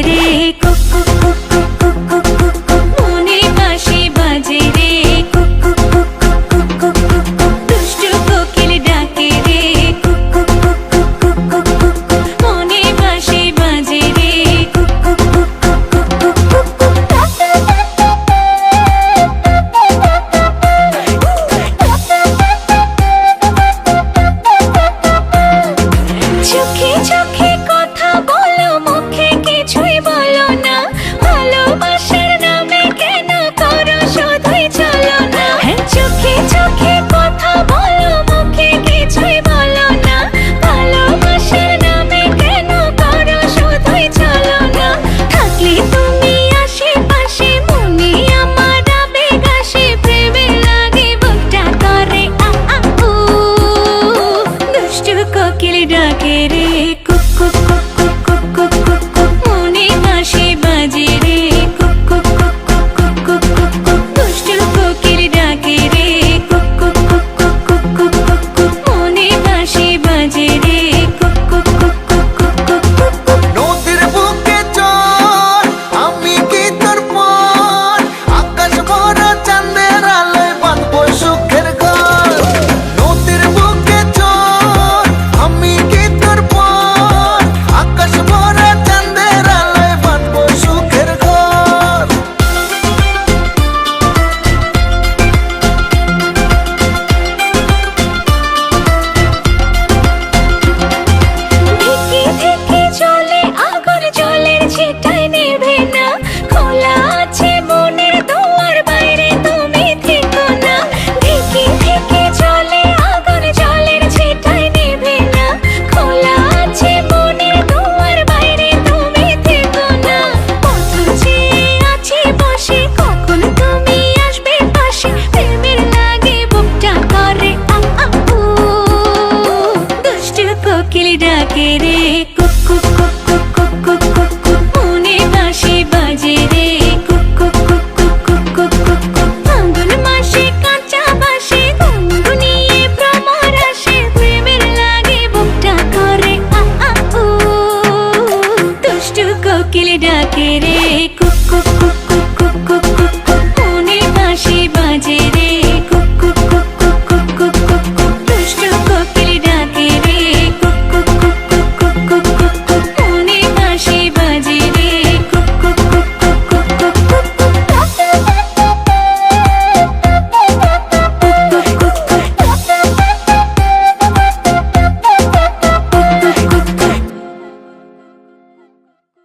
রে কুক কুক কুক কুক কুক কুক কুক কুক মনে বাঁশি বাজে রে কুক কুক কুক কুক কুক কুক কুক কুক দুষ্টু কোকিল ডাকে রে কুক কুক কুক কুক কুক কুক কুক কুক মনে বাঁশি বাজে রে কুক কুক কুক কুক কুক কুক কুক কুক চোখে চোখে কথা বলো মুখে কিছুই বলো না ভালোবাসার নামে কেন করো শুধুই চলো না চোখে চোখে কথা বলো মুখে কিছুই বলো না ভালোবাসার নামে কেন করো শুধুই চলো না থাকলে তুমি আশেপাশে মনে আমার আবেগ আসে প্রেমে লাগে বুকটা করে আ আ উ দুষ্টু কোকিল ডাকে রে কুক কুক কুক কুক কুক কুক কুক কুক মনে বাঁশি বাজে রে কুক কুক কুক কুক কুক কুক কুক কুক দুষ্টু কোকিল ডাকে রে কুক কুক কুক কুক কুক কুক কুক কুক মনে বাঁশি বাজে রে কুক কুক কুক কুক কুক কুক কুক কুক নদীর বুকে চল আমি কি তোর পর আকাশ ভরা চাঁদের আলোয় বাঁধবো সুখের ঘর নদীর বুকে চল আমি কি তোর পর আকাশ ভরা চাঁদের আলোয় বাঁধবো সুখের ঘর ঢেকে ঢেকে চলে আগুন জলের ছিটায় নেভে না খোলা আছে মনের দুয়ার বাইরে তুমি থেকো না ঢেকে ঢেকে চলে আগুন জলের ছিটায় নেভে না খোলা আছে মনের দুয়ার বাইরে তুমি থেকো না পথ চেয়ে আছি বসে কখন তুমি আসবে পাশে প্রেমের লাগে বুকটা করে আ আ উ দুষ্টু কোকিল ডাকে রে কুক কুক কুক কুক কুক কুক কুক কুক মনে বাঁশি বাজে রে কুক কুক কুক কুক কুক কুক কুক কুক ফাল্গুন মাসে কাঁচা বাঁশি গুনগুনিয়ে ভ্রমর আসে প্রেমের লাগে বুকটা করে আ আ উ দুষ্টু কোকিল ডাকে রে কুক কুক কুক কুক কুক কুক কুক